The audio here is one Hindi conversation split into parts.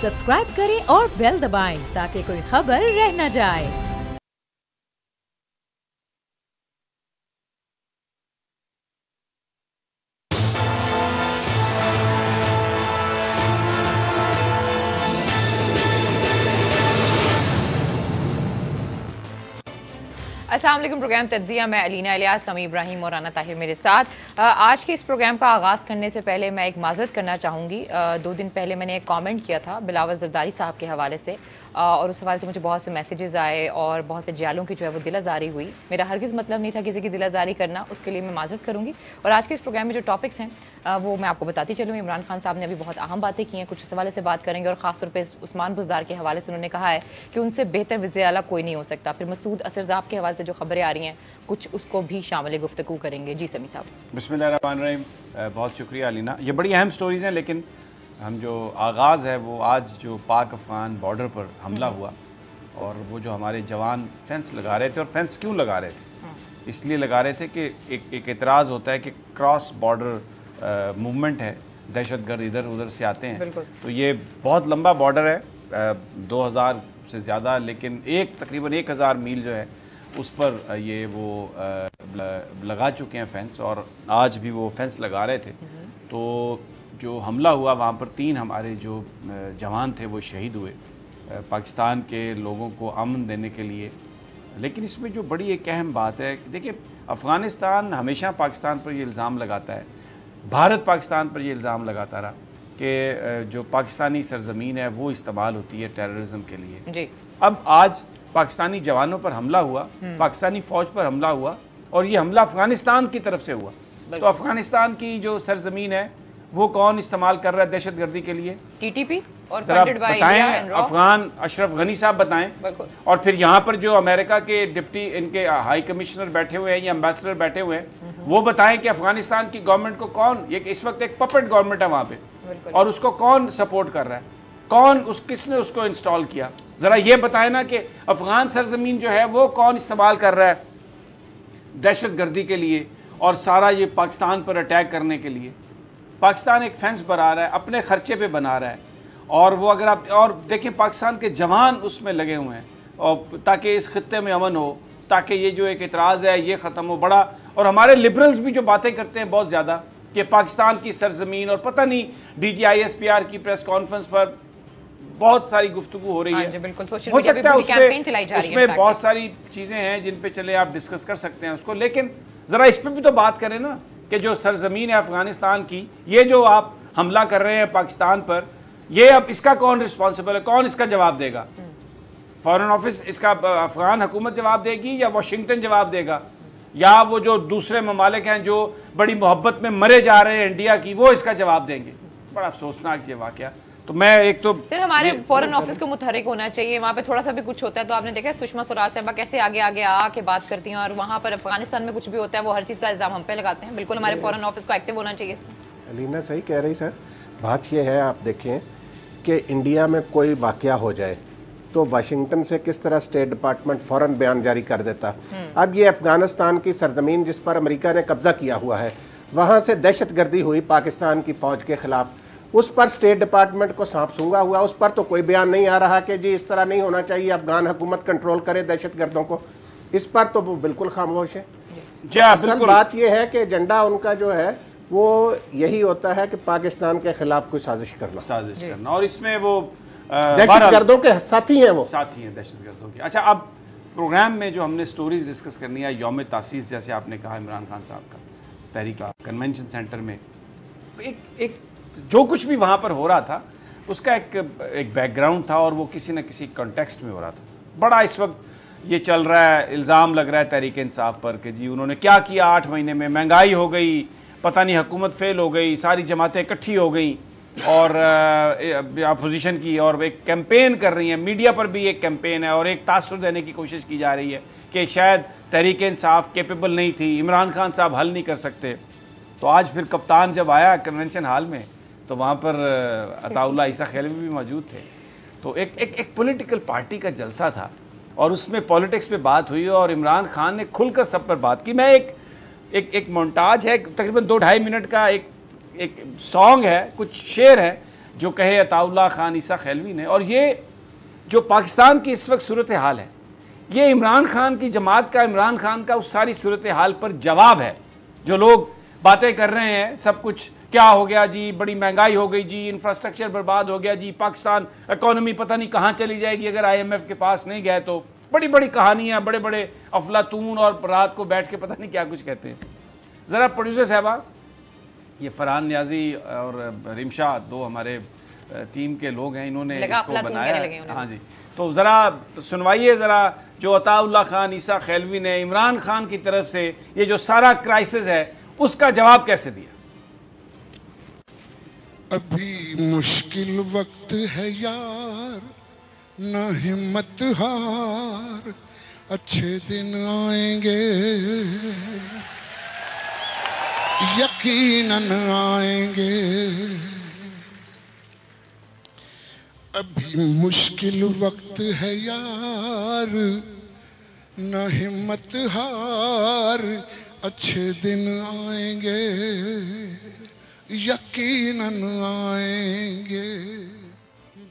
सब्सक्राइब करें और बेल दबाएं ताकि कोई खबर रह न जाए। अस्सलाम वालेकुम। प्रोग्राम तज्जिया में अलीना इलियास, समी इब्राहिम और राना ताहिर मेरे साथ। आज के इस प्रोग्राम का आगाज़ करने से पहले मैं एक माज़रत करना चाहूँगी। 2 दिन पहले मैंने एक कमेंट किया था बिलावल ज़रदारी साहब के हवाले से, और उस हवाले से मुझे बहुत से मैसेजेस आए और बहुत से जालों की जो है वो दिलाजारी हुई। मेरा हरगिज़ मतलब नहीं था किसी की दिलाजारी करना, उसके लिए मैं माज़रत करूँगी। और आज के इस प्रोग्राम में जो टॉपिक्स हैं वो मैं आपको बताती चलूँ। इमरान खान साहब ने अभी बहुत अहम बातें की हैं, कुछ इस हवाले से बात करेंगे। और ख़ासतौर पर उस्मान बुज़दार के हवाले से उन्होंने कहा है कि उनसे बेहतर वज़ीर आला कोई नहीं हो सकता। फिर मसूद असरज़ाब के हवाले से जो खबरें आ रही हैं कुछ उसको भी शामिल गुफ्तगू करेंगे। जी समी साहब। बिस्मिल्लाहिर्रहमानिर्रहीम। बहुत शुक्रिया अलीना। ये बड़ी अहम स्टोरीज़ हैं, लेकिन हम जो आगाज़ है वो आज जो पाक अफ़गान बॉर्डर पर हमला हुआ और वो जो हमारे जवान फेंस लगा रहे थे, और फेंस क्यों लगा रहे थे, इसलिए लगा रहे थे कि एक एतराज़ होता है कि क्रॉस बॉर्डर मूवमेंट है, दहशतगर्द इधर उधर से आते हैं। तो ये बहुत लंबा बॉर्डर है, 2000 से ज़्यादा, लेकिन तकरीबन 1000 मील जो है उस पर ये वो लगा चुके हैं फेंस, और आज भी वो फेंस लगा रहे थे। तो जो हमला हुआ वहाँ पर 3 हमारे जो जवान थे वो शहीद हुए पाकिस्तान के लोगों को अमन देने के लिए। लेकिन इसमें जो बड़ी एक अहम बात है, देखिए अफ़गानिस्तान हमेशा पाकिस्तान पर ये इल्ज़ाम लगाता है, भारत पाकिस्तान पर ये इल्ज़ाम लगाता रहा कि जो पाकिस्तानी सरज़मीन है वो इस्तेमाल होती है टेररिज्म के लिए जी। अब आज पाकिस्तानी जवानों पर हमला हुआ, पाकिस्तानी फ़ौज पर हमला हुआ, और ये हमला अफ़गानिस्तान की तरफ से हुआ। तो अफ़गानिस्तान की जो सरज़मीन है वो कौन इस्तेमाल कर रहा है दहशतगर्दी के लिए? TTP। और बताएं, अफगान अशरफ गनी साहब बताएं। और फिर यहाँ पर जो अमेरिका के डिप्टी इनके हाई कमिश्नर बैठे हुए हैं या एम्बेसडर बैठे हुए हैं, वो बताएं कि अफगानिस्तान की गवर्नमेंट को कौन, ये इस वक्त एक पपेट गवर्नमेंट है वहाँ पे, और उसको कौन सपोर्ट कर रहा है, किसने उसको इंस्टॉल किया? ज़रा ये बताएं ना कि अफगान सरजमीन जो है वो कौन इस्तेमाल कर रहा है दहशतगर्दी के लिए और सारा ये पाकिस्तान पर अटैक करने के लिए। पाकिस्तान एक फेंस बना रहा है, अपने ख़र्चे पे बना रहा है, और वो अगर आप और देखें पाकिस्तान के जवान उसमें लगे हुए हैं, और ताकि इस खित्ते में अमन हो, ताकि ये जो एक इतराज़ है ये ख़त्म हो बड़ा। और हमारे लिबरल्स भी जो बातें करते हैं बहुत ज़्यादा कि पाकिस्तान की सरजमीन, और पता नहीं DGISPR की प्रेस कॉन्फ्रेंस पर बहुत सारी गुफ्तगू हो रही है, हो सकता है उसमें बहुत सारी चीज़ें हैं जिन पे चले आप डिस्कस कर सकते हैं उसको, लेकिन ज़रा इस पर भी तो बात करें ना कि जो सरजमीन है अफ़गानिस्तान की, ये जो आप हमला कर रहे हैं पाकिस्तान पर, ये अब इसका कौन रिस्पॉन्सिबल है, कौन इसका जवाब देगा? फॉरेन ऑफिस इसका अफ़गान हुकूमत जवाब देगी, या वाशिंगटन जवाब देगा, या वो जो दूसरे ममालिक हैं जो बड़ी मोहब्बत में मरे जा रहे हैं इंडिया की, वो इसका जवाब देंगे? बड़ा अफसोसनाक ये वाक़या। तो मैं एक तो सिर्फ हमारे फॉरेन ऑफिस को मुतहरिक होना चाहिए, वहाँ पे थोड़ा सा भी कुछ होता है तो आपने देखा सुषमा स्वराज साहबा कैसे आगे आगे आके बात करती हैं, और वहाँ पर अफगानिस्तान में कुछ भी होता है वो हर चीज़ का इल्ज़ाम हम पे लगाते हैं। बिल्कुल हमारे फॉरेन ऑफिस को एक्टिव होना चाहिए इसमें। अलीना सही कह रही सर। बात यह है, आप देखें कि इंडिया में कोई वाक़या हो जाए तो वाशिंगटन से किस तरह स्टेट डिपार्टमेंट फ़ौरन बयान जारी कर देता। अब ये अफ़गानिस्तान की सरजमीन जिस पर अमेरिका ने कब्ज़ा किया हुआ है, वहाँ से दहशतगर्दी हुई पाकिस्तान की फ़ौज के ख़िलाफ़, उस पर स्टेट डिपार्टमेंट को सांप सूंघा हुआ, उस पर तो कोई बयान नहीं आ रहा कि जी इस तरह नहीं होना चाहिए, अफ़गान हुकूमत कंट्रोल करे दहशतगर्दों को। इस पर तो वो बिल्कुल खामोश है। असल बात यह है कि एजेंडा उनका जो है वो यही होता है कि पाकिस्तान के खिलाफ कोई साजिश करना, और इसमें वो दहशतगर्दों के साथी हैं, वो साथी हैं दहशतगर्दों के। अच्छा, अब प्रोग्राम में जो हमने स्टोरीज डिस्कस करनी है, यौम तासीस जैसे आपने कहा इमरान खान साहब का, तहरीक कन्वेंशन सेंटर में एक जो कुछ भी वहाँ पर हो रहा था उसका एक बैकग्राउंड था, और वो किसी न किसी कॉन्टेक्स्ट में हो रहा था। बड़ा इस वक्त ये चल रहा है, इल्ज़ाम लग रहा है तहरीक इंसाफ पर कि जी उन्होंने क्या किया 8 महीने में, महंगाई हो गई, पता नहीं हुकूमत फेल हो गई, सारी जमातें इकट्ठी हो गई और अपोजिशन की, और एक कैंपेन कर रही हैं, मीडिया पर भी एक कैंपेन है, और एक तासुर देने की कोशिश की जा रही है कि शायद तहरीक इंसाफ कैपेबल नहीं थी, इमरान खान साहब हल नहीं कर सकते। तो आज फिर कप्तान जब आया कन्वेंशन हॉल में तो वहाँ पर अताउल्लाह ईसा खैलवी भी मौजूद थे। तो एक पॉलिटिकल पार्टी का जलसा था, और उसमें पॉलिटिक्स पे बात हुई, और इमरान खान ने खुलकर सब पर बात की। मैं एक मोन्टाज है तकरीबन 2-2.5 मिनट का, एक सॉन्ग है, कुछ शेर है जो कहे अताउल्लाह खान ईसा खैलवी ने। और ये जो पाकिस्तान की इस वक्त सूरत हाल है, ये इमरान खान की जमात का, इमरान खान का उस सारी सूरत हाल पर जवाब है। जो लोग बातें कर रहे हैं सब कुछ क्या हो गया जी, बड़ी महंगाई हो गई जी, इंफ्रास्ट्रक्चर बर्बाद हो गया जी, पाकिस्तान इकॉनमी पता नहीं कहाँ चली जाएगी अगर IMF के पास नहीं गए तो, बड़ी बड़ी कहानियाँ, बड़े बड़े अफलातून, और रात को बैठ के पता नहीं क्या कुछ कहते हैं। ज़रा प्रोड्यूसर साहबा, ये फरहान न्याजी और रिमशा दो हमारे टीम के लोग हैं, इन्होंने इसको बनाया। हाँ जी, तो ज़रा सुनवाइए ज़रा जो अताउल्लाह खान ईसा खैलवी ने इमरान खान की तरफ से ये जो सारा क्राइसिस है उसका जवाब कैसे दिया। अभी मुश्किल वक्त है यार, न हिम्मत हार, अच्छे दिन आएंगे, यकीनन आएंगे। अभी मुश्किल वक्त है यार, न हिम्मत हार, अच्छे दिन आएंगे, यकीनन आएंगे।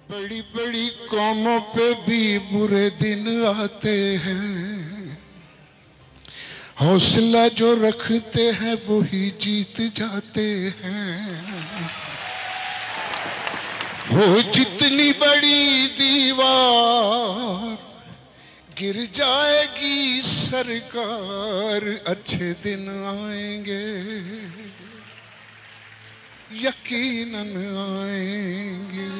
बड़ी बड़ी कौमों पे भी बुरे दिन आते हैं, हौसला जो रखते हैं वही जीत जाते हैं। हो जितनी बड़ी दीवार गिर जाएगी सरकार, अच्छे दिन आएंगे, यकीनन आएंगे।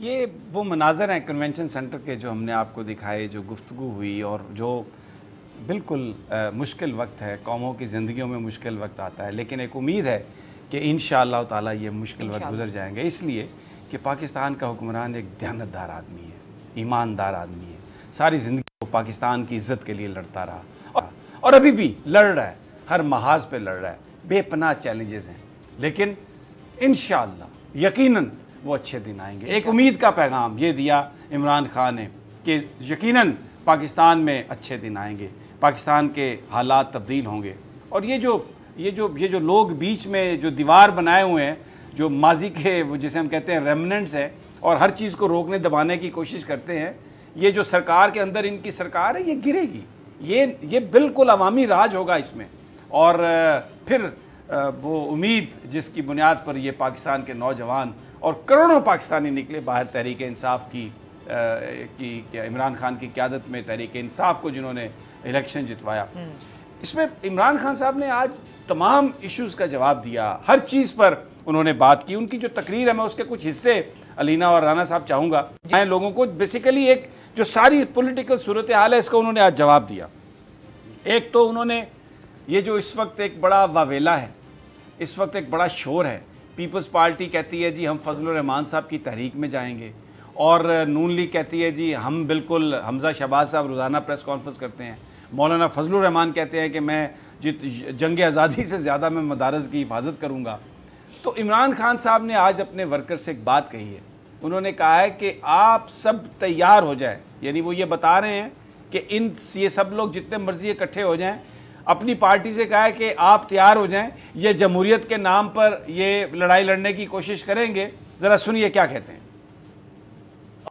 ये वो मनाज़र हैं कन्वेंशन सेंटर के जो हमने आपको दिखाए, जो गुफ्तगू हुई, और जो बिल्कुल मुश्किल वक्त है, कौमों की ज़िंदगियों में मुश्किल वक्त आता है, लेकिन एक उम्मीद है कि इंशाअल्लाह ताला ये मुश्किल वक्त गुजर जाएंगे, इसलिए कि पाकिस्तान का हुक्मरान एक दयानतदार आदमी है, ईमानदार आदमी है, सारी ज़िंदगी वो पाकिस्तान की इज़्ज़त के लिए लड़ता रहा और अभी भी लड़ रहा है, हर महाज पे लड़ रहा है, बेपनाह चैलेंजेस हैं, लेकिन इंशाअल्लाह यकीनन वो अच्छे दिन आएंगे। एक उम्मीद का पैगाम ये दिया इमरान खान ने कि यकीनन पाकिस्तान में अच्छे दिन आएंगे, पाकिस्तान के हालात तब्दील होंगे। और ये जो लोग बीच में जो दीवार बनाए हुए हैं, जो माजी के वो जिसे हम कहते हैं रेमनेंट्स हैं, और हर चीज़ को रोकने दबाने की कोशिश करते हैं, ये जो सरकार के अंदर इनकी सरकार है ये गिरेगी, ये बिल्कुल अवामी राज होगा इसमें। और फिर वो उम्मीद जिसकी बुनियाद पर ये पाकिस्तान के नौजवान और करोड़ों पाकिस्तानी निकले बाहर तहरीक इंसाफ की इमरान खान की क़यादत में तहरीक इंसाफ को जिन्होंने इलेक्शन जितवाया, इसमें इमरान खान साहब ने आज तमाम इश्यूज़ का जवाब दिया, हर चीज़ पर उन्होंने बात की। उनकी जो तकरीर है मैं उसके कुछ हिस्से अलीना और राना साहब चाहूँगा, मैं लोगों को बेसिकली एक जो सारी पॉलिटिकल सूरत हाल है इसका उन्होंने आज जवाब दिया। एक तो उन्होंने ये जो इस वक्त एक बड़ा वावेला है, इस वक्त एक बड़ा शोर है, पीपल्स पार्टी कहती है जी हम फजलुर रहमान साहब की तहरीक में जाएंगे, और नून लीग कहती है जी हम बिल्कुल, हमजा शहबाज साहब रोज़ाना प्रेस कॉन्फ्रेंस करते हैं, मौलाना फजलुर रहमान कहते हैं कि मैं जंग आज़ादी से ज़्यादा मैं मदारस की हिफाजत करूँगा। तो इमरान खान साहब ने आज अपने वर्कर से एक बात कही है। उन्होंने कहा है कि आप सब तैयार हो जाए, यानी वो ये बता रहे हैं कि ये सब लोग जितने मर्जी इकट्ठे हो जाएं, अपनी पार्टी से कहा है कि आप तैयार हो जाएं, ये जमहूरियत के नाम पर ये लड़ाई लड़ने की कोशिश करेंगे। ज़रा सुनिए क्या कहते हैं।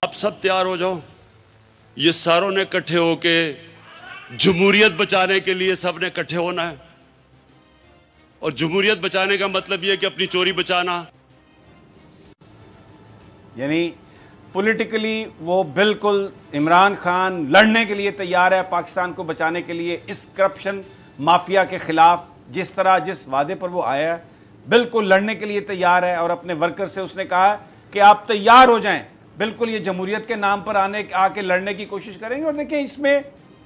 आप सब तैयार हो जाओ, ये सारों ने इकट्ठे होके जमहूरियत बचाने के लिए सब ने इकट्ठे होना है। और जमहूरियत बचाने का मतलब यह कि अपनी चोरी बचाना, यानी पॉलिटिकली वो बिल्कुल इमरान खान लड़ने के लिए तैयार है पाकिस्तान को बचाने के लिए, इस करप्शन माफिया के खिलाफ जिस तरह जिस वादे पर वो आया है बिल्कुल लड़ने के लिए तैयार है। और अपने वर्कर से उसने कहा कि आप तैयार हो जाएं, बिल्कुल ये जमहूरियत के नाम पर आके लड़ने की कोशिश करेंगे। और देखिए इसमें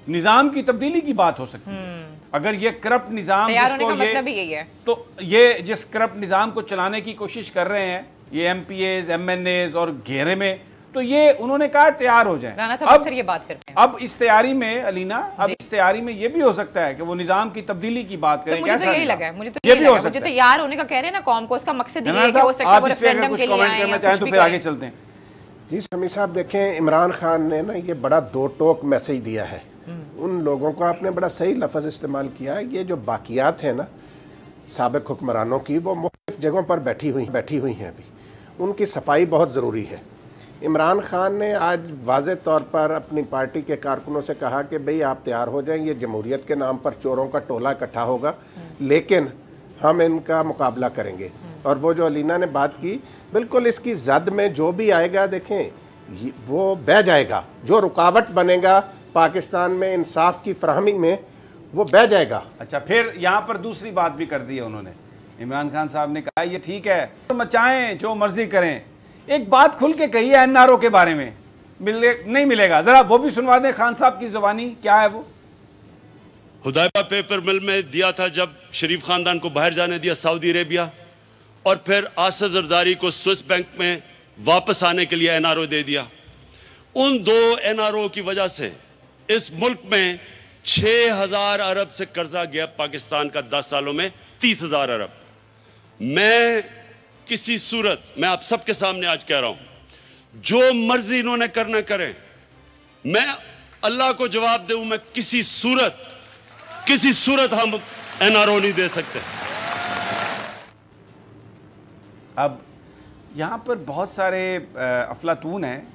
निज़ाम की तब्दीली की बात हो सकती है। अगर ये करप्ट निज़ाम जिसको मतलब यही है, तो ये जिस करप्ट निज़ाम को चलाने की कोशिश कर रहे हैं ये MPAs MNAs और घेरे में, तो ये उन्होंने कहा तैयार हो जाएं। राना साहब अक्सर ये बात करते हैं। अब इस तैयारी में अलीना, अब इस तैयारी में ये भी हो सकता है कि वो निज़ाम की तब्दीली की बात करें। तो मुझे तो यही लगा है, मुझे तो ये भी हो सकता है। मुझे तैयार होने का कह रहे हैं ना कौम को, उसका मकसद ये है कि हो सकता है वो रेफरेंडम के लिए आए करना चाहें तो फिर आगे चलते हैं। जी समीर साहब, देखें इमरान खान ने ना ये बड़ा दो टोक मैसेज दिया है। उन लोगों को आपने बड़ा सही लफ्ज़ इस्तेमाल किया है। ये जो बाकियात है ना साबिक हुक्मरानों की, वो मुख्तलिफ जगहों पर बैठी हुई हैं अभी, उनकी सफाई बहुत ज़रूरी है। इमरान खान ने आज वाज़े तौर पर अपनी पार्टी के कारकुनों से कहा कि भाई आप तैयार हो जाएं, ये जमहूरियत के नाम पर चोरों का टोला इकट्ठा होगा, लेकिन हम इनका मुकाबला करेंगे। और वो जो अलीना ने बात की, बिल्कुल इसकी जद में जो भी आएगा देखें वो बह जाएगा। जो रुकावट बनेगा पाकिस्तान में इंसाफ की फराहमी में, वो बह जाएगा। अच्छा, फिर यहाँ पर दूसरी बात भी कर दी है उन्होंने। इमरान खान साहब ने कहा ये ठीक है तो मचाएं जो मर्जी करें, एक बात खुल के कही है NRO के बारे में नहीं मिलेगा, जरा वो भी सुनवा दें खान साहब की जुबानी, क्या है वो? हुदैबा पेपर मिल में दिया था जब शरीफ खानदान को बाहर जाने दिया सऊदी अरेबिया, और फिर आसिफ जरदारी को स्विस बैंक में वापस आने के लिए NRO दे दिया। उन दो NRO की वजह से इस मुल्क में 6,000 अरब से कर्जा गया पाकिस्तान का 10 सालों में 30,000 अरब। मैं किसी सूरत, मैं आप सबके सामने आज कह रहा हूं, जो मर्जी इन्होंने करना करें, मैं अल्लाह को जवाब दूं, मैं किसी सूरत हम NRO नहीं दे सकते। अब यहाँ पर बहुत सारे अफलातून हैं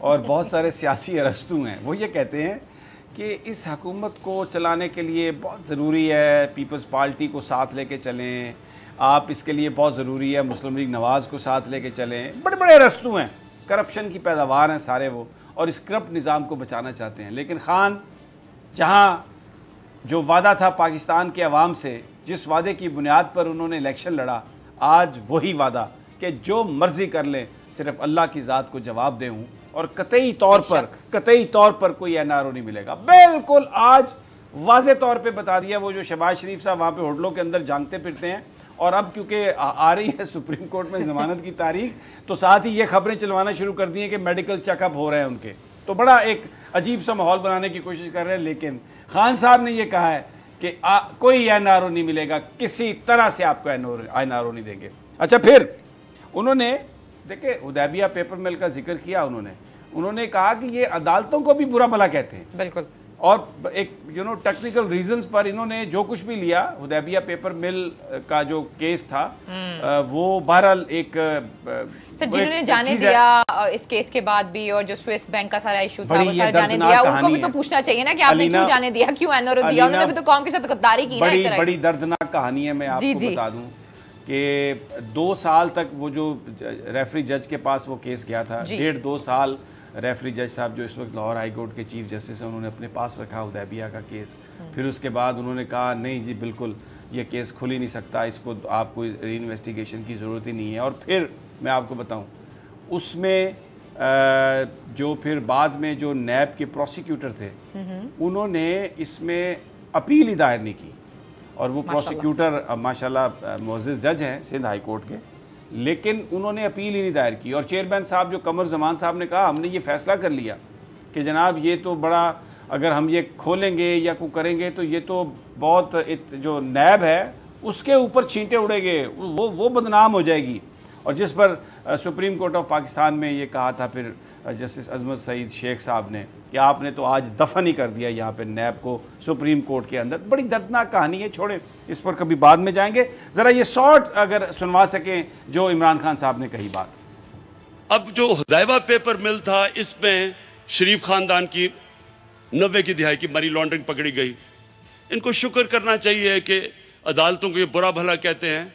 और बहुत सारे सियासी अरस्तू हैं। वो ये कहते हैं कि इस हुकूमत को चलाने के लिए बहुत ज़रूरी है पीपल्स पार्टी को साथ लेके चलें, आप इसके लिए बहुत ज़रूरी है मुस्लिम लीग नवाज़ को साथ लेके चलें। बड़े बड़े अरस्तू हैं, करप्शन की पैदावार हैं सारे वो, और इस करप्ट निज़ाम को बचाना चाहते हैं। लेकिन खान जहाँ जो वादा था पाकिस्तान के अवाम से, जिस वादे की बुनियाद पर उन्होंने इलेक्शन लड़ा, आज वही वादा कि जो मर्जी कर लें सिर्फ अल्लाह की ज़ात को जवाब दे हूँ, और कतई तौर पर कोई NRO नहीं मिलेगा। बिल्कुल आज वाज़े तौर पे बता दिया। वो जो शहबाज शरीफ साहब वहाँ पे होटलों के अंदर जानते फिरते हैं, और अब क्योंकि आ रही है सुप्रीम कोर्ट में ज़मानत की तारीख, तो साथ ही ये खबरें चलवाना शुरू कर दी हैं कि मेडिकल चेकअप हो रहे हैं उनके, तो बड़ा एक अजीब सा माहौल बनाने की कोशिश कर रहे हैं। लेकिन खान साहब ने ये कहा है कि कोई NRO नहीं मिलेगा, किसी तरह से आपको NRO नहीं देंगे। अच्छा, फिर उन्होंने देखिए हुदैबिया पेपर मिल का जिक्र किया। उन्होंने कहा कि ये अदालतों को भी बुरा भला कहते हैं, बिल्कुल, और एक टेक्निकल रीजंस पर इन्होंने जो कुछ भी लिया, हुदैबिया पेपर मिल का जो केस था वो बहरहाल एक सर जिन्होंने जाने दिया इस केस के बाद भी, और जो स्विस बैंक का सारा इशू था वो सारा जाने दिया, उनको भी तो पूछना चाहिए ना कि आपने क्यों जाने दिया, क्यों NRO दिया? उन्होंने भी तो कौम के साथ गद्दारी की ना। बड़ी दर्दनाक कहानी है। मैं आपको बता दूं कि 2 साल तक वो जो रेफरी जज के पास वो केस गया था, 1.5-2 साल रेफरी जज साहब जो इस वक्त लाहौर हाई कोर्ट के चीफ जस्टिस हैं, उन्होंने अपने पास रखा हुदैबिया का केस। फिर उसके बाद उन्होंने कहा नहीं जी बिल्कुल ये केस खुल ही नहीं सकता, इसको आपको री इन्वेस्टिगेशन की ज़रूरत ही नहीं है। और फिर मैं आपको बताऊं उसमें जो फिर बाद में जो नैब के प्रोसिक्यूटर थे, उन्होंने इसमें अपील ही दायर नहीं की, और वो प्रोसिक्यूटर माशाल्लाह मोअज़्ज़िज़ जज हैं सिंध हाई कोर्ट के, लेकिन उन्होंने अपील ही नहीं दायर की। और चेयरमैन साहब जो कमर जमान साहब ने कहा हमने ये फ़ैसला कर लिया कि जनाब ये तो बड़ा, अगर हम ये खोलेंगे या को करेंगे तो ये तो बहुत जो नैब है उसके ऊपर छींटे उड़ेंगे, वो बदनाम हो जाएगी। और जिस पर सुप्रीम कोर्ट ऑफ पाकिस्तान में ये कहा था फिर जस्टिस अजमत सईद शेख साहब ने कि आपने तो आज दफन ही कर दिया यहाँ पे नैब को सुप्रीम कोर्ट के अंदर। बड़ी दर्दनाक कहानी है, छोड़े इस पर कभी बाद में जाएंगे। ज़रा ये शॉर्ट अगर सुनवा सकें जो इमरान खान साहब ने कही बात। अब जो हुदैबा पेपर मिल था, इसमें शरीफ खानदान की 90 की दिहाई की मनी लॉन्ड्रिंग पकड़ी गई। इनको शुक्र करना चाहिए कि अदालतों को ये बुरा भला कहते हैं,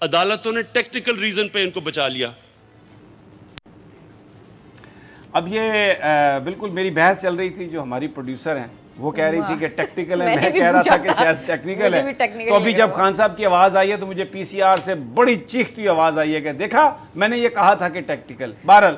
अदालतों ने टेक्निकल रीजन पे इनको बचा लिया। अब ये बिल्कुल मेरी बहस चल रही थी, जो हमारी प्रोड्यूसर हैं वो कह रही थी कि टेक्निकल है, मैं कह रहा था कि शायद टेक्निकल है। तो अभी जब खान साहब की आवाज़ आई है तो मुझे पीसीआर से बड़ी चीखती आवाज़ आई है कि देखा मैंने ये कहा था कि टेक्निकल। बहरहाल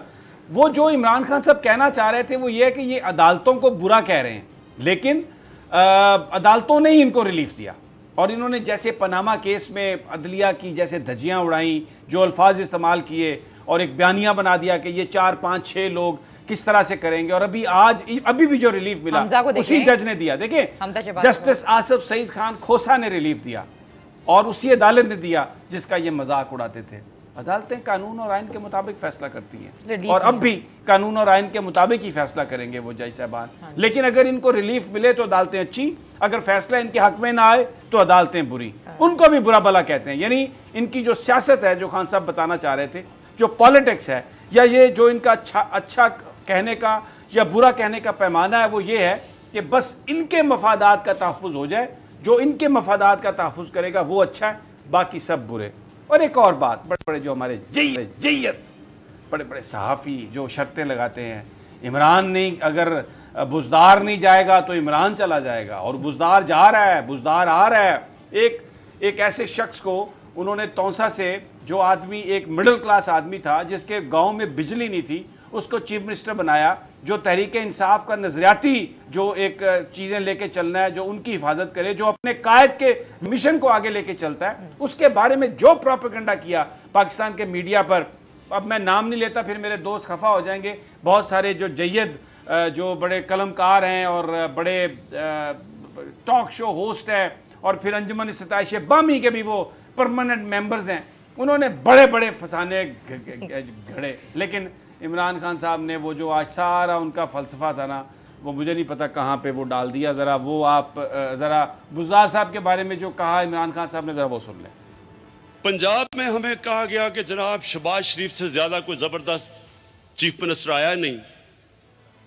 वो जो इमरान खान साहब कहना चाह रहे थे वो ये है कि ये अदालतों को बुरा कह रहे हैं, लेकिन अदालतों ने ही इनको रिलीफ दिया। और इन्होंने जैसे पनामा केस में अदलिया की जैसे धज्जियाँ उड़ाई, जो अल्फाज इस्तेमाल किए और एक बयानिया बना दिया कि ये 4, 5, 6 लोग किस तरह से करेंगे। और अभी भी जो रिलीफ मिला उसी जज ने दिया। देखिए जस्टिस आसिफ सईद खान खोसा ने रिलीफ दिया और उसी अदालत ने दिया जिसका ये मजाक उड़ाते थे। अदालतें कानून और आइन के मुताबिक फैसला करती हैं और अब भी कानून और आइन के मुताबिक ही फैसला करेंगे वो जज साहबान। लेकिन अगर इनको रिलीफ मिले तो अदालतें अच्छी, अगर फैसला इनके हक में ना आए तो अदालतें बुरी। उनको भी बुरा भला कहते हैं। यानी इनकी जो सियासत है, जो खान साहब बताना चाह रहे थे, जो पॉलिटिक्स है या ये जो इनका अच्छा कहने का या बुरा कहने का पैमाना है, वो ये है कि बस इनके मफादात का तहफ़्फ़ुज़ हो जाए। जो इनके मफादात का तहफ़्फ़ुज़ करेगा वो अच्छा है, बाकी सब बुरे। और एक और बात, बड़े बड़े जो हमारे जय्यत बड़े बड़े सहाफ़ी जो शर्तें लगाते हैं, इमरान नहीं, अगर बुज़दार नहीं जाएगा तो इमरान चला जाएगा, और बुज़दार जा रहा है, बुज़दार आ रहा है। एक ऐसे शख्स को उन्होंने तौसा से, जो आदमी एक मिडिल क्लास आदमी था जिसके गांव में बिजली नहीं थी, उसको चीफ मिनिस्टर बनाया। जो तहरीक इंसाफ का नजरियाती जो एक चीज़ें लेके चलना है, जो उनकी हिफाजत करे, जो अपने कायद के मिशन को आगे लेके चलता है, उसके बारे में जो प्रोपेगेंडा किया पाकिस्तान के मीडिया पर, अब मैं नाम नहीं लेता फिर मेरे दोस्त खफा हो जाएंगे। बहुत सारे जो जय्यद जो बड़े कलमकार हैं और बड़े टॉक शो होस्ट है, और फिर अंजुमन सताइश बामी के भी वो परमानेंट मेंबर्स हैं, उन्होंने बड़े बड़े फसाने घड़े। लेकिन इमरान खान साहब ने वो जो आज सारा उनका फ़लसफ़ा था ना, वो मुझे नहीं पता कहाँ पे वो डाल दिया। ज़रा वो आप ज़रा बुज़दार साहब के बारे में जो कहा इमरान खान साहब ने, ज़रा वो सुन लें। पंजाब में हमें कहा गया कि जनाब शहबाज शरीफ से ज़्यादा कोई ज़बरदस्त चीफ मिनिस्टर आया नहीं।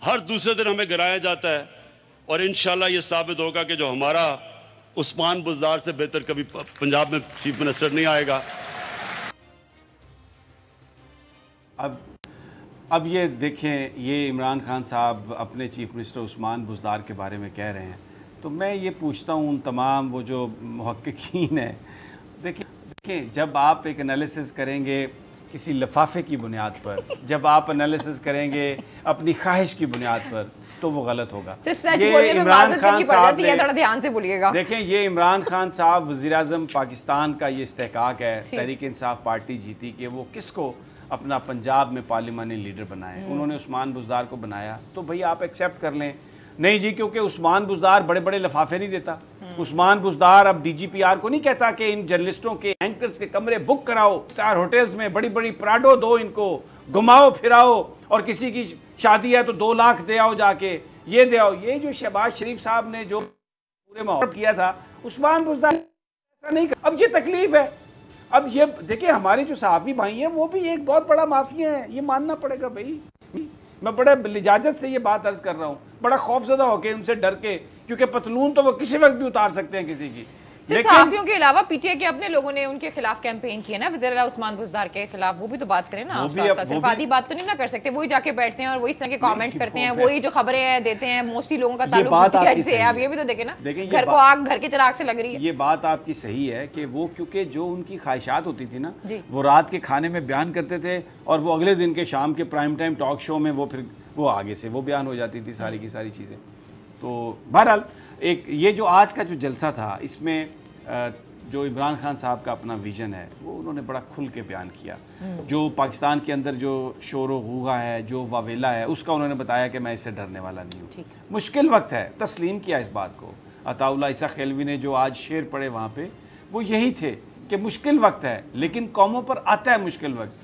हर दूसरे दिन हमें गिराया जाता है और इंशाल्लाह ये साबित होगा कि जो हमारा उस्मान बुज़दार से बेहतर कभी पंजाब में चीफ मिनिस्टर नहीं आएगा। अब ये देखें, ये इमरान खान साहब अपने चीफ मिनिस्टर उस्मान बुज़दार के बारे में कह रहे हैं, तो मैं ये पूछता हूँ उन तमाम वो जो मुहक्किकीन हैं, देखिए जब आप एक एनालिसिस करेंगे किसी लिफाफे की बुनियाद पर, जब आप एनालिसिस करेंगे अपनी ख्वाहिश की बुनियाद पर, तो वो गलत होगा। ये इमरान खान साहब ने, थोड़ा ध्यान से बोलिएगा, देखें ये इमरान खान साहब वज़ीर-ए-आज़म पाकिस्तान का ये इस्तेहकाक है, तहरीक इंसाफ पार्टी जीती कि वो किसको अपना पंजाब में पार्लिमानी लीडर बनाए। उन्होंने उस्मान बुज़दार को बनाया, तो भाई आप एक्सेप्ट कर लें। नहीं जी, क्योंकि उस्मान बुज़दार बड़े बड़े लिफाफे नहीं देता। उस्मान बुज़दार अब DGPR को नहीं कहता कि इन जर्नलिस्टों के एंकर्स के कमरे बुक कराओ, स्टार होटल्स में बड़ी बड़ी प्राडो दो, इनको घुमाओ फिराओ, और किसी की शादी है तो 2 लाख दे आओ, जाके ये दे आओ। ये जो शहबाज शरीफ साहब ने जो पूरे माहौल किया था, उस्मान बुज़दार ऐसा नहीं कर। अब ये तकलीफ है। अब ये देखिए हमारे जो सहाफ़ी भाई हैं वो भी एक बहुत बड़ा माफिया है, ये मानना पड़ेगा भाई। मैं बड़े लिजाजत से ये बात अर्ज कर रहा हूँ, बड़ा खौफजदा होके उनसे डर के, क्योंकि पतलून तो वो किसी वक्त भी उतार सकते हैं किसी की। सिर्फ सहाफियों के अलावा पीटीआई के अपने लोगों ने उनके खिलाफ कैंपेन किया ना, वज़ीर उस्मान बुज़दार के खिलाफ, वो भी तो बात करें ना। सिर्फ आधी बात तो नहीं ना कर सकते, वही जाके बैठते हैं और वही इस तरह के कमेंट करते हैं, वही जो खबरें देते हैं। मोस्टली लोगों का ताल्लुक पीटीआई से है। अब ये भी तो देखें ना, घर को आग घर के चिराग से लग रही है। ये बात आपकी सही है कि वो, क्योंकि जो उनकी ख्वाहिशात होती थी ना, वो रात के खाने में बयान करते थे और वो अगले दिन के शाम के प्राइम टाइम टॉक शो में वो फिर वो आगे से वो बयान हो जाती थी सारी की सारी चीज़ें। तो बहरहाल एक ये जो आज का जो जलसा था, इसमें जो इमरान खान साहब का अपना विज़न है वो उन्होंने बड़ा खुल के बयान किया। जो पाकिस्तान के अंदर जो शोर गुगा है, जो वावेला है, उसका उन्होंने बताया कि मैं इससे डरने वाला नहीं हूँ। मुश्किल वक्त है, तस्लीम किया इस बात को। अताउल्लाह ईसा खेलवी ने जो आज शेर पढ़े वहाँ पे, वो यही थे कि मुश्किल वक्त है, लेकिन कौमों पर आता है मुश्किल वक्त,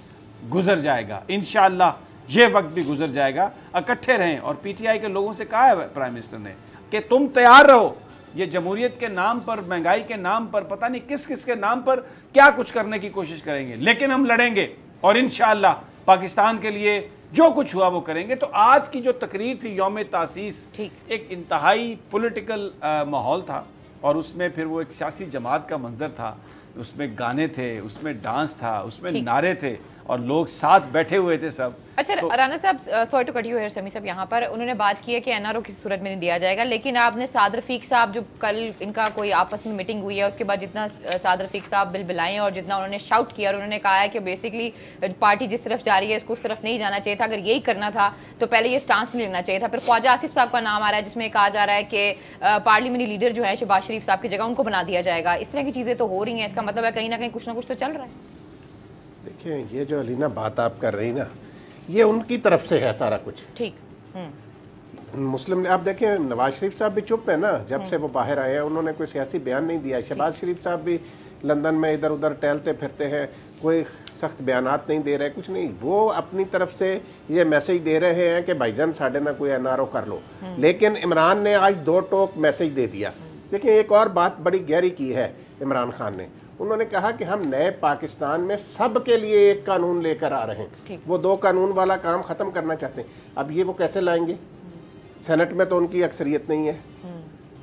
गुजर जाएगा इंशाअल्लाह, ये वक्त भी गुजर जाएगा, इकट्ठे रहें। और पीटीआई के लोगों से कहा है प्राइम मिनिस्टर ने कि तुम तैयार रहो, ये जमहूरियत के नाम पर, महंगाई के नाम पर, पता नहीं किस किस के नाम पर क्या कुछ करने की कोशिश करेंगे, लेकिन हम लड़ेंगे और इंशाअल्लाह पाकिस्तान के लिए जो कुछ हुआ वो करेंगे। तो आज की जो तकरीर थी यौम तासीस, एक इंतहाई पॉलिटिकल माहौल था और उसमें फिर वो एक सियासी जमात का मंजर था, उसमें गाने थे, उसमें डांस था, उसमें नारे थे और लोग साथ बैठे हुए थे सब। अच्छा तो, राना साहब, sorry to cut you here Sami साहब, यहाँ पर उन्होंने बात की है कि एनआरओ की सूरत में नहीं दिया जाएगा, लेकिन आपने साद रफीक साहब, जो कल इनका कोई आपस में मीटिंग हुई है, उसके बाद जितना साद रफीक साहब बिलबिलाएं और जितना उन्होंने शाउट किया और उन्होंने कहा है कि बेसिकली पार्टी जिस तरफ जा रही है इसको उस तरफ नहीं जाना चाहिए था, अगर यही करना था तो पहले ये स्टांस नहीं लेना चाहिए था। फिर ख्वाजा आसिफ साहब का नाम आ रहा है जिसमें कहा जा रहा है कि पार्लियामेंट्री लीडर जो है शहबाज शरीफ साहब की जगह उनको बना दिया जाएगा। इस तरह की चीज़ें तो हो रही हैं, इसका मतलब है कहीं ना कहीं कुछ ना कुछ तो चल रहा है। देखिए ये जो अलीना बात आप कर रही ना, ये उनकी तरफ से है सारा कुछ। ठीक। मुस्लिम, आप देखें नवाज शरीफ साहब भी चुप है ना, जब से वो बाहर आए हैं उन्होंने कोई सियासी बयान नहीं दिया। शहबाज शरीफ साहब भी लंदन में इधर उधर टहलते फिरते हैं, कोई सख्त बयानात नहीं दे रहे, कुछ नहीं। वो अपनी तरफ से ये मैसेज दे रहे हैं कि भाईजान साढ़े ना कोई एनआरओ कर लो, लेकिन इमरान ने आज दो टोक मैसेज दे दिया। देखिए एक और बात बड़ी गहरी की है इमरान खान ने, उन्होंने कहा कि हम नए पाकिस्तान में सब के लिए एक कानून लेकर आ रहे हैं। वो दो कानून वाला काम खत्म करना चाहते हैं। अब ये वो कैसे लाएंगे? सेनेट में तो उनकी अक्सरियत नहीं है,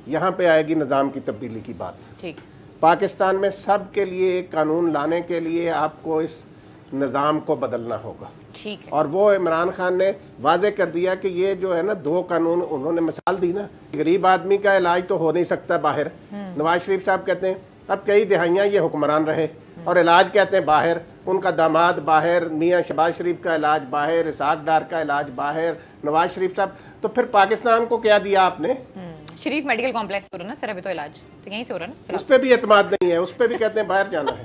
यहाँ पे आएगी निज़ाम की तब्दीली की बात। ठीक। पाकिस्तान में सब के लिए एक कानून लाने के लिए आपको इस निज़ाम को बदलना होगा। ठीक है। और वो इमरान खान ने वादे कर दिया कि ये जो है ना दो कानून, उन्होंने मिसाल दी ना, गरीब आदमी का इलाज तो हो नहीं सकता बाहर। नवाज शरीफ साहब कहते हैं अब कई दिहाइयाँ ये हुक्मरान रहे और इलाज कहते हैं बाहर, उनका दामाद बाहर, मियाँ शहबाज शरीफ का इलाज बाहर, इसाक डार का इलाज बाहर, नवाज शरीफ साहब। तो फिर पाकिस्तान को क्या दिया आपने? शरीफ मेडिकल कॉम्प्लेक्स हो रहा ना सर, अभी तो इलाज तो यहीं से हो रहा ना, उस पर भी एतमाद नहीं है, उस पर भी कहते हैं बाहर जाना है।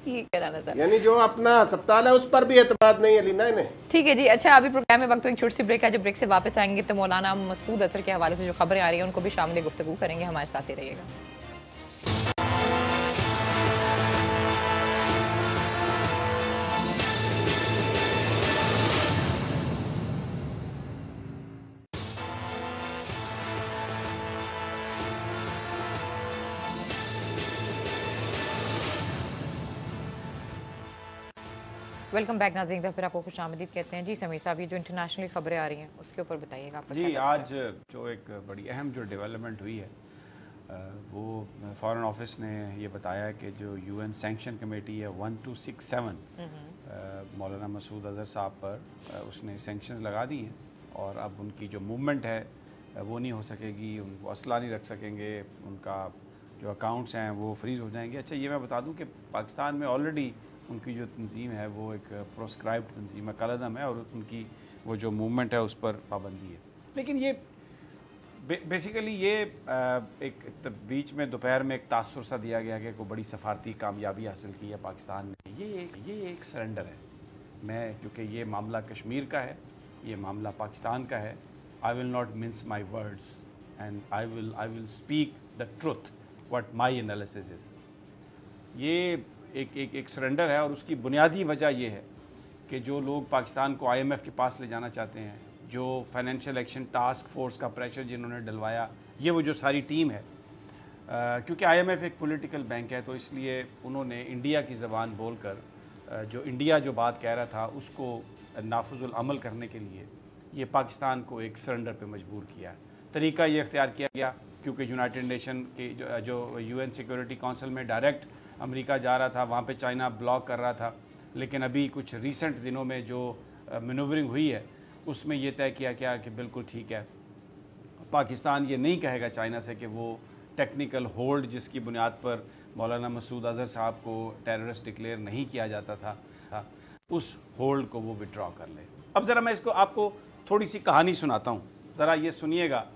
ठीक है राना सर, यानी जो अपना अस्पताल है उस पर भी एतमाद नहीं है लीना इन्हें। ठीक है जी। अच्छा अभी प्रोग्राम में वक्त एक छोटी सी ब्रेक है, जब ब्रेक से वापस आएंगे तो मौलाना मसूद अजहर के हवाले से जो खबरें आ रही हैं उनको भी शामिल गुफ्तगू करेंगे। हमारे साथ ही रहिएगा। वेलकम बैक नाज़रीन, फिर आपको खुश आमदीद कहते हैं जी। समीर साहब, ये जो इंटरनेशनल खबरें आ रही हैं उसके ऊपर बताइएगा आप जी। आज जो एक बड़ी अहम जो डेवलपमेंट हुई है वो फॉरेन ऑफिस ने ये बताया है कि जो यूएन सैंक्शन कमेटी है 1267 मौलाना मसूद अजहर साहब पर उसने सैंक्शंस लगा दी हैं और अब उनकी जो मूवमेंट है वो नहीं हो सकेगी, उनको असला नहीं रख सकेंगे, उनका जो अकाउंट्स हैं वो फ्रीज़ हो जाएंगे। अच्छा ये मैं बता दूं कि पाकिस्तान में ऑलरेडी उनकी जो तंजीम है वो एक प्रोस्क्राइब्ड तंजीम है, कलअदम है, और उनकी वो जो मूवमेंट है उस पर पाबंदी है। लेकिन ये बेसिकली ये एक बीच में दोपहर में एक तासुर सा दिया गया कि कोई बड़ी सफारती कामयाबी हासिल की है पाकिस्तान ने। ये एक सरेंडर है। मैं क्योंकि ये मामला कश्मीर का है, ये मामला पाकिस्तान का है, I will not mince my words and I will speak the truth what my analysis is. ये एक सरेंडर है और उसकी बुनियादी वजह यह है कि जो लोग पाकिस्तान को IMF के पास ले जाना चाहते हैं, जो फाइनेंशियल एक्शन टास्क फोर्स का प्रेशर जिन्होंने डलवाया, ये वो जो सारी टीम है, क्योंकि IMF एक पॉलिटिकल बैंक है तो इसलिए उन्होंने इंडिया की ज़बान बोलकर जो इंडिया जो बात कह रहा था उसको नाफुजुल अमल करने के लिए ये पाकिस्तान को एक सरेंडर पे मजबूर किया। तरीका ये इख्तियार किया गया क्योंकि यूनाइटेड नेशन के जो UN सिक्योरिटी काउंसिल में डायरेक्ट अमेरिका जा रहा था, वहाँ पे चाइना ब्लॉक कर रहा था। लेकिन अभी कुछ रिसेंट दिनों में जो मैनूवरिंग हुई है उसमें ये तय किया गया कि बिल्कुल ठीक है, पाकिस्तान ये नहीं कहेगा चाइना से कि वो टेक्निकल होल्ड जिसकी बुनियाद पर मौलाना मसूद अजहर साहब को टेररिस्ट डिक्लेयर नहीं किया जाता था, उस होल्ड को वो विड्रॉ कर ले। अब ज़रा मैं इसको आपको थोड़ी सी कहानी सुनाता हूँ, ज़रा ये सुनिएगा।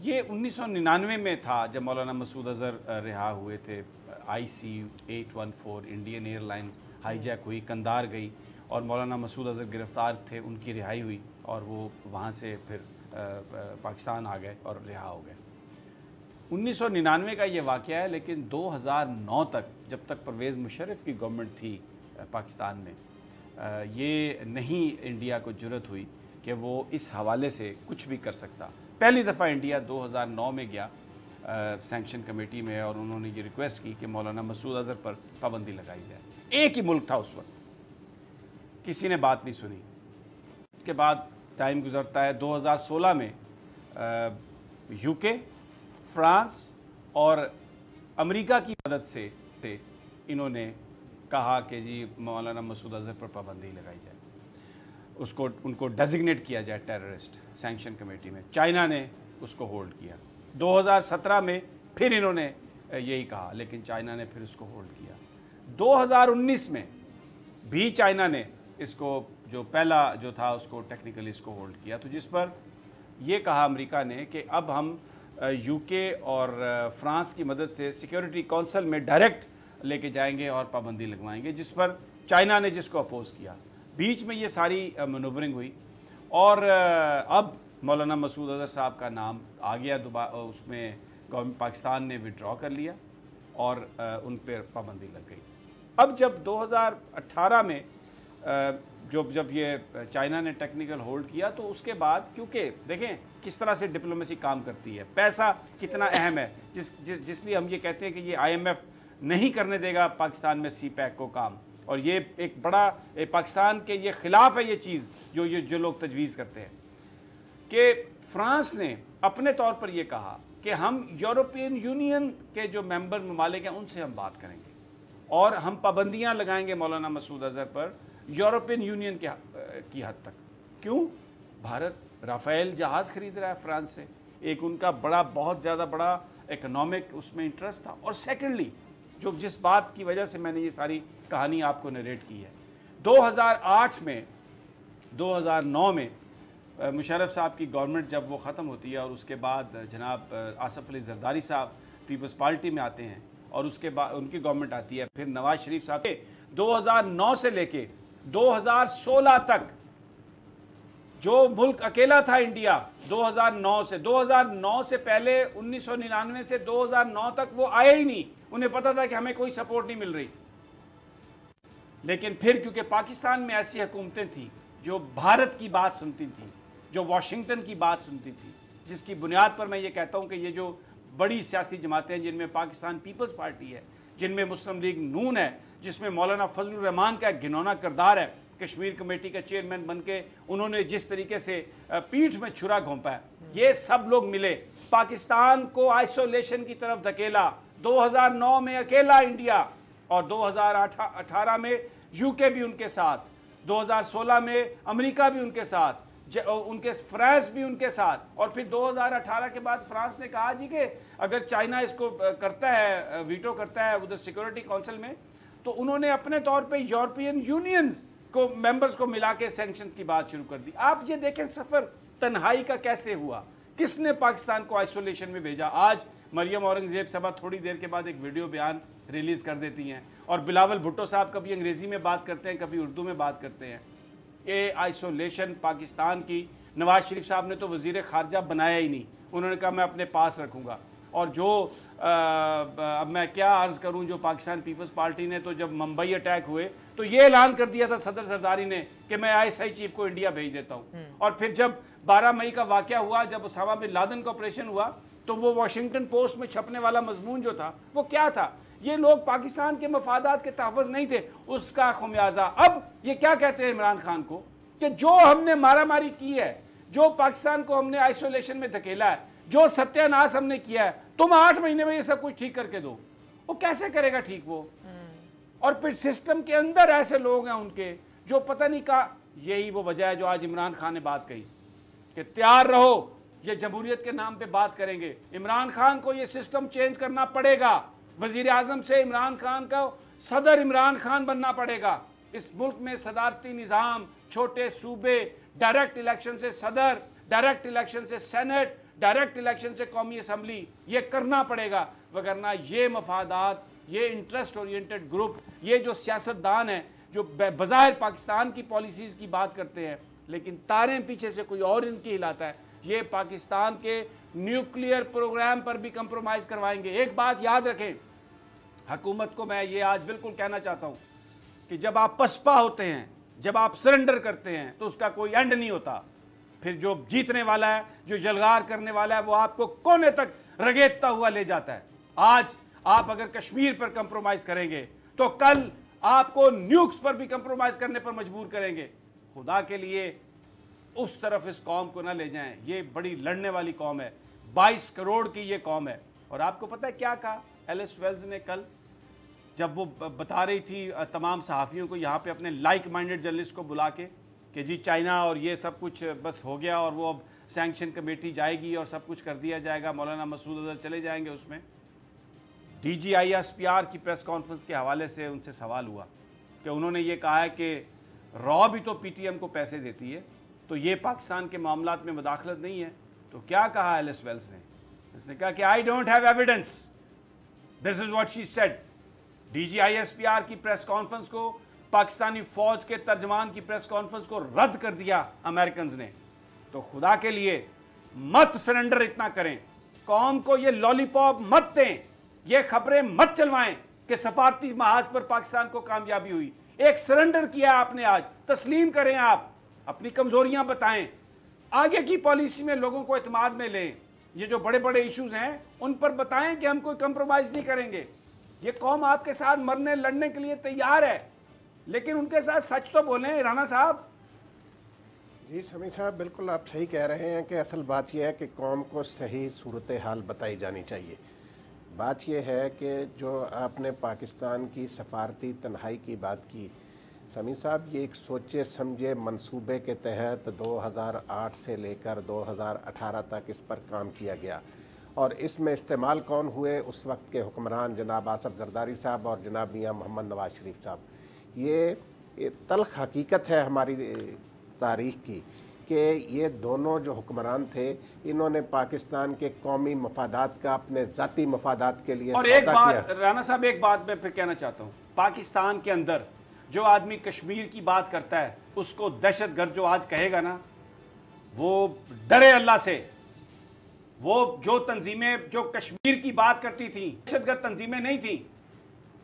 ये 1999 में था जब मौलाना मसूद अजहर रिहा हुए थे। IC-814 इंडियन एयरलाइंस हाईजैक हुई, कंधार गई और मौलाना मसूद अजहर गिरफ़्तार थे, उनकी रिहाई हुई और वो वहाँ से फिर पाकिस्तान आ गए और रिहा हो गए। 1999 का ये वाक़या है, लेकिन 2009 तक, जब तक परवेज़ मुशर्रफ की गवर्नमेंट थी पाकिस्तान में, ये नहीं इंडिया को जुर्रत हुई कि वो इस हवाले से कुछ भी कर सकता। पहली दफ़ा इंडिया 2009 में गया सैंक्शन कमेटी में और उन्होंने ये रिक्वेस्ट की कि मौलाना मसूद अज़हर पर पाबंदी लगाई जाए। एक ही मुल्क था उस वक्त, किसी ने बात नहीं सुनी। उसके बाद टाइम गुजरता है, 2016 में यूके, फ्रांस और अमेरिका की मदद से इन्होंने कहा कि जी मौलाना मसूद अज़हर पर पाबंदी लगाई जाए, उनको डेजिग्नेट किया जाए टेररिस्ट सैंक्शन कमेटी में। चाइना ने उसको होल्ड किया। 2017 में फिर इन्होंने यही कहा, लेकिन चाइना ने फिर उसको होल्ड किया। 2019 में भी चाइना ने इसको, जो पहला जो था उसको टेक्निकली इसको होल्ड किया, तो जिस पर यह कहा अमेरिका ने कि अब हम यूके और फ्रांस की मदद से सिक्योरिटी काउंसिल में डायरेक्ट लेके जाएंगे और पाबंदी लगवाएंगे, जिस पर चाइना ने जिसको अपोज़ किया। बीच में ये सारी मनूवरिंग हुई और अब मौलाना मसूद अज़हर साहब का नाम आ गया दोबारा, उसमें गवर्नमेंट पाकिस्तान ने विड्रॉ कर लिया और उन पर पाबंदी लग गई। अब जब 2018 में जब ये चाइना ने टेक्निकल होल्ड किया, तो उसके बाद क्योंकि देखें किस तरह से डिप्लोमेसी काम करती है, पैसा कितना अहम है, जिसलिए हम ये कहते हैं कि ये IMF नहीं करने देगा पाकिस्तान में CPEC को काम, और ये एक बड़ा पाकिस्तान के ये खिलाफ है ये चीज़ जो लोग तजवीज़ करते हैं कि फ्रांस ने अपने तौर पर यह कहा कि हम यूरोपियन यूनियन के जो मेंबर ममालिक हैं उनसे हम बात करेंगे और हम पाबंदियां लगाएंगे मौलाना मसूद अज़हर पर यूरोपियन यूनियन की हद तक। क्यों? भारत राफेल जहाज़ खरीद रहा है फ्रांस से, एक उनका बहुत ज़्यादा बड़ा इकोनॉमिक उसमें इंटरेस्ट था। और सेकेंडली जो जिस बात की वजह से मैंने ये सारी कहानी आपको नरेट की है, 2008 में 2009 में मुशर्रफ साहब की गवर्नमेंट जब वो ख़त्म होती है और उसके बाद जनाब आसिफ अली जरदारी साहब पीपल्स पार्टी में आते हैं और उसके बाद उनकी गवर्नमेंट आती है, फिर नवाज शरीफ साहब के 2009 से लेके 2016 तक जो मुल्क अकेला था इंडिया, 2009 से पहले 1999 से 2009 तक वो आए ही नहीं। उन्हें पता था कि हमें कोई सपोर्ट नहीं मिल रही, लेकिन फिर क्योंकि पाकिस्तान में ऐसी हुकूमतें थी जो भारत की बात सुनती थी, जो वाशिंगटन की बात सुनती थी, जिसकी बुनियाद पर मैं ये कहता हूँ कि ये जो बड़ी सियासी जमातें हैं, जिनमें पाकिस्तान पीपल्स पार्टी है, जिनमें मुस्लिम लीग नून है, जिसमें मौलाना फजलुर रहमान का एक घिनौना किरदार है, कश्मीर कमेटी का चेयरमैन बन के उन्होंने जिस तरीके से पीठ में छुरा घोंपा है, ये सब लोग मिले पाकिस्तान को आइसोलेशन की तरफ धकेला। 2009 में अकेला इंडिया और 2018 में यूके भी उनके साथ, 2016 में अमेरिका भी उनके साथ, उनके फ्रांस भी उनके साथ, और फिर 2018 के बाद फ्रांस ने कहा जी कि अगर चाइना इसको करता है, वीटो करता है उधर सिक्योरिटी काउंसिल में, तो उन्होंने अपने तौर पे यूरोपियन यूनियंस को मेंबर्स को मिला के सैंक्शंस की बात शुरू कर दी। आप ये देखें सफ़र तन्हाई का कैसे हुआ, किसने पाकिस्तान को आइसोलेशन में भेजा। आज मरियम औरंगज़ेब साहब थोड़ी देर के बाद एक वीडियो बयान रिलीज़ कर देती हैं और बिलावल भुट्टो साहब कभी अंग्रेज़ी में बात करते हैं, कभी उर्दू में बात करते हैं। ये आइसोलेशन पाकिस्तान की, नवाज शरीफ साहब ने तो वज़ीर ख़ारजा बनाया ही नहीं, उन्होंने कहा मैं अपने पास रखूँगा। और जो अब मैं क्या अर्ज़ करूं, जो पाकिस्तान पीपल्स पार्टी ने तो जब मुंबई अटैक हुए तो ये ऐलान कर दिया था सदर जरदारी ने कि मैं ISI चीफ को इंडिया भेज देता हूं। और फिर जब 12 मई का वाक़या हुआ, जब उसामा बिन लादेन का ऑपरेशन हुआ, तो वो वाशिंगटन पोस्ट में छपने वाला मजमून जो था वो क्या था, ये लोग पाकिस्तान के मफादात के तहफ़्फ़ुज़ नहीं थे, उसका खुमियाजा। अब ये क्या कहते हैं इमरान खान को कि जो हमने मारामारी की है, जो पाकिस्तान को हमने आइसोलेशन में धकेला है, जो सत्यानाश हमने किया है, तुम 8 महीने में ये सब कुछ ठीक करके दो। वो कैसे करेगा ठीक वो? और फिर सिस्टम के अंदर ऐसे लोग हैं उनके जो पता नहीं का। यही वो वजह है जो आज इमरान खान ने बात कही कि तैयार रहो, ये जमहूरियत के नाम पे बात करेंगे। इमरान खान को ये सिस्टम चेंज करना पड़ेगा। वजीर आजम से इमरान खान का सदर इमरान खान बनना पड़ेगा। इस मुल्क में सदारती निज़ाम, छोटे सूबे, डायरेक्ट इलेक्शन से सदर, डायरेक्ट इलेक्शन से सेनेट, डायरेक्ट इलेक्शन से कौमी असम्बली, ये करना पड़ेगा। वगरना ये मफादात, ये इंटरेस्ट ओरिएंटेड ग्रुप, ये जो सियासतदान हैं जो बज़ाहिर पाकिस्तान की पॉलिसीज़ की बात करते हैं, लेकिन तारें पीछे से कोई और इनकी हिलाता है, ये पाकिस्तान के न्यूक्लियर प्रोग्राम पर भी कंप्रोमाइज़ करवाएंगे। एक बात याद रखें, हुकूमत को मैं ये आज बिल्कुल कहना चाहता हूँ कि जब आप पसपा होते हैं, जब आप सरेंडर करते हैं तो उसका कोई एंड नहीं होता। फिर जो जीतने वाला है, जो जलगार करने वाला है, वो आपको कोने तक रगेदता हुआ ले जाता है। आज आप अगर कश्मीर पर कंप्रोमाइज़ करेंगे तो कल आपको न्यूक्स पर भी कंप्रोमाइज़ करने पर मजबूर करेंगे। खुदा के लिए उस तरफ इस कौम को ना ले जाएं। ये बड़ी लड़ने वाली कौम है, 22 करोड़ की ये कौम है। और आपको पता है क्या कहा एलिस वेल्स ने कल, जब वो बता रही थी तमाम सहाफ़ियों को यहाँ पे अपने लाइक माइंडेड जर्नलिस्ट को बुला के कि जी चाइना और ये सब कुछ बस हो गया और वो अब सैंक्शन कमेटी जाएगी और सब कुछ कर दिया जाएगा, मौलाना मसूद अजहर चले जाएंगे उसमें। DGISPR की प्रेस कॉन्फ्रेंस के हवाले से उनसे सवाल हुआ कि उन्होंने ये कहा है कि रॉ भी तो PTM को पैसे देती है, तो ये पाकिस्तान के मामलात में मुदाखलत नहीं है। तो क्या कहा एलिस वेल्स ने? उसने कहा कि I don't have evidence, this is what she said. DGISPR की प्रेस कॉन्फ्रेंस को, पाकिस्तानी फौज के तर्जमान की प्रेस कॉन्फ्रेंस को रद्द कर दिया अमेरिकन ने। तो खुदा के लिए मत सरेंडर इतना करें, कौम को ये लॉलीपॉप मत दें, ये खबरें मत चलवाएं कि सफारती महाज पर पाकिस्तान को कामयाबी हुई। एक सरेंडर किया आपने, आज तस्लीम करें, आप अपनी कमजोरियां बताएं, आगे की पॉलिसी में लोगों को एतमाद में लें। ये जो बड़े बड़े इश्यूज हैं उन पर बताएं कि हम कोई कंप्रोमाइज नहीं करेंगे। ये कौम आपके साथ मरने लड़ने के लिए तैयार है, लेकिन उनके साथ सच तो बोलें राना साहब। जी समी साहब, बिल्कुल आप सही कह रहे हैं कि असल बात यह है कि कौम को सही सूरत हाल बताई जानी चाहिए। बात यह है कि जो आपने पाकिस्तान की सफारती तन्हाई की बात की समी साहब, ये एक सोचे समझे मंसूबे के तहत 2008 से लेकर 2018 तक इस पर काम किया गया। और इसमें इस्तेमाल कौन हुए? उस वक्त के हुक्मरान जनाब आसफ जरदारी साहब और जनाब मियां मोहम्मद नवाज शरीफ साहब। ये तल्ख हकीकत है हमारी तारीख की कि ये दोनों जो हुक्मरान थे, इन्होंने पाकिस्तान के कौमी मफादात का अपने ज़ाती मफादात के लिए और एक बात राना साहब, एक बात मैं फिर कहना चाहता हूँ, पाकिस्तान के अंदर जो आदमी कश्मीर की बात करता है उसको दहशतगर्द जो आज कहेगा ना, वो डरे अल्लाह से। वो जो तंजीमें जो कश्मीर की बात करती थी, दहशतगर्द तंजीमें नहीं थी।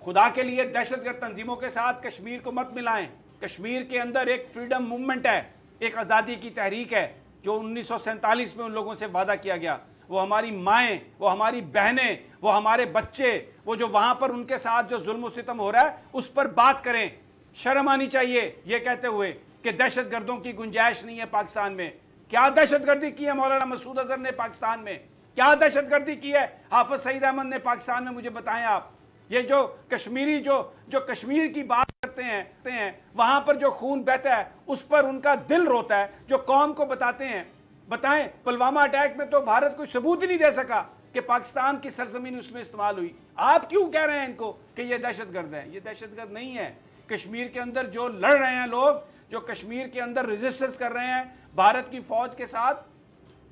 खुदा के लिए दहशतगर्द तंजीमों के साथ कश्मीर को मत मिलाएं। कश्मीर के अंदर एक फ्रीडम मूवमेंट है, एक आज़ादी की तहरीक है जो 1947 में उन लोगों से वादा किया गया। वो हमारी माएँ, वो हमारी बहनें, वो हमारे बच्चे, वो जो वहाँ पर उनके साथ जो जुल्म सितम हो रहा है उस पर बात करें। शर्म आनी चाहिए ये कहते हुए कि दहशतगर्दों की गुंजाइश नहीं है पाकिस्तान में। क्या दहशतगर्दी की है मौलाना मसूद अजहर ने पाकिस्तान में? क्या दहशतगर्दी की है हाफिज सईद अहमद ने पाकिस्तान में? मुझे बताएं आप। ये जो कश्मीरी जो कश्मीर की बात करते हैं वहां पर जो खून बहता है उस पर उनका दिल रोता है। जो कौम को बताते हैं, बताएं पुलवामा अटैक में तो भारत कोई सबूत ही नहीं दे सका कि पाकिस्तान की सरजमीन उसमें इस्तेमाल हुई। आप क्यों कह रहे हैं इनको कि ये दहशतगर्द है? ये दहशतगर्द नहीं है। कश्मीर के अंदर जो लड़ रहे हैं लोग, जो कश्मीर के अंदर रेजिस्टेंस कर रहे हैं भारत की फौज के साथ,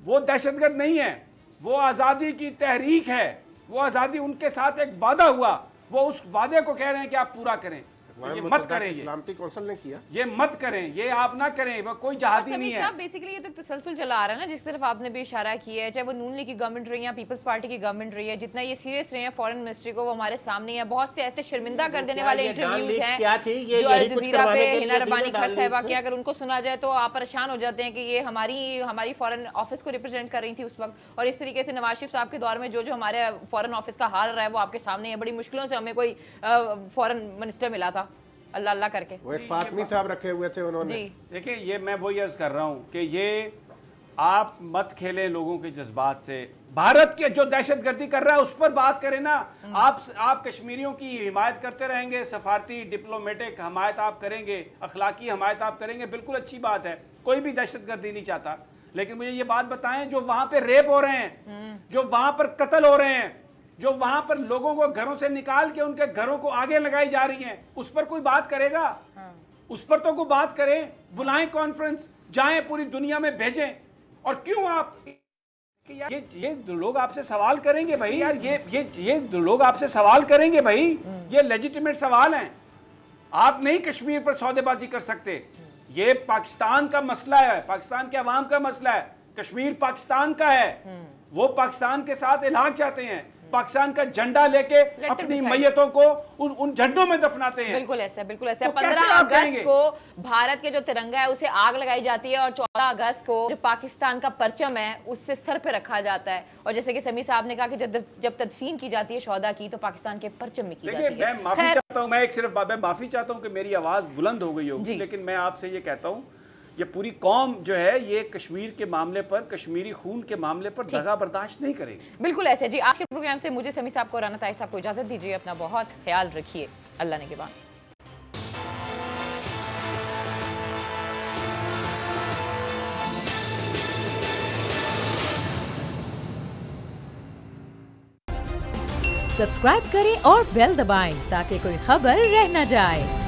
वो दहशतगर्द नहीं है, वो आज़ादी की तहरीक है। वो आज़ादी उनके साथ एक वादा हुआ, वो उस वादे को कह रहे हैं कि आप पूरा करें। ये मत करें, इस्लामती कौंसिल ने किया, ये मत करें, ये आप ना करें। वो कोई जहादी नहीं है। बेसिकली ये तो तसलसल चला आ रहा है ना, जिस तरफ आपने भी इशारा किया है, चाहे वो नून लीग की गवर्नमेंट रही है, पीपल्स पार्टी की गवर्नमेंट रही है, जितना ये सीरियस रहे हैं फॉरेन मिनिस्ट्री को, वो हमारे सामने है। बहुत से ऐसे शर्मिंदा कर देने वाले इंटरव्यूज हैं जो अल जजीरा पे हिना रब्बानी खर साहिबा के, अगर उनको सुना जाए तो आप परेशान हो जाते हैं कि ये हमारी फॉरेन ऑफिस को रिप्रेजेंट कर रही थी उस वक्त। और इस तरीके से नवाज शरीफ साहब के दौर में जो हमारे फॉरेन ऑफिस का हाल रहा है वो आपके सामने है। बड़ी मुश्किलों से हमें कोई फॉरेन मिनिस्टर मिला था अल्लाह अल्लाह करके। वो एक फातमी साहब रखे हुए थे उन्होंने। देखिए, ये मैं वही अर्ज कर रहा हूँ कि ये आप मत खेलें लोगों के जज्बात से। भारत के जो दहशतगर्दी कर रहा है उस पर बात करें ना। आप कश्मीरियों की हिमायत करते रहेंगे, सफारती डिप्लोमेटिक हमायत आप करेंगे, अखलाकी हमायत आप करेंगे, बिल्कुल अच्छी बात है, कोई भी दहशतगर्दी नहीं चाहता। लेकिन मुझे ये बात बताएं, जो वहां पे रेप हो रहे हैं, जो वहां पर कत्ल हो रहे हैं, जो वहां पर लोगों को घरों से निकाल के उनके घरों को आगे लगाई जा रही हैं, उस पर कोई बात करेगा? उस पर तो कोई बात करें, बुलाएं कॉन्फ्रेंस, जाएं पूरी दुनिया में भेजें। और क्यों आप ये लोग आपसे सवाल करेंगे भाई यार, ये लोग आपसे सवाल करेंगे भाई, ये लेजिटिमेट सवाल हैं। आप नहीं कश्मीर पर सौदेबाजी कर सकते, ये पाकिस्तान का मसला है, पाकिस्तान के अवाम का मसला है। कश्मीर पाकिस्तान का है, वो पाकिस्तान के साथ इलाहाक चाहते हैं, पाकिस्तान का झंडा लेके अपनी मैयतों को उन झंडों में दफनाते हैं। बिल्कुल ऐसा, बिल्कुल ऐसा। तो 15 अगस्त को भारत के जो तिरंगा है उसे आग लगाई जाती है और 14 अगस्त को जो पाकिस्तान का परचम है उससे सर पे रखा जाता है। और जैसे कि समी साहब ने कहा कि जब तदफीन की जाती है शोहदा की तो पाकिस्तान के परचम में की जाती है। मैं माफी चाहता हूँ, मैं माफी चाहता हूँ कि मेरी आवाज बुलंद हो गई होगी, लेकिन मैं आपसे ये कहता हूँ ये पूरी कौम जो है ये कश्मीर के मामले पर, कश्मीरी खून के मामले पर दगा बर्दाश्त नहीं करेगी। बिल्कुल ऐसे जी। आज के प्रोग्राम से मुझे समी साहब को, राना ताहिर साहब को इजाजत दीजिए। अपना बहुत ख्याल रखिए। अल्लाह ने के बाद। सब्सक्राइब करें और बेल दबाएं ताकि कोई खबर रह न जाए।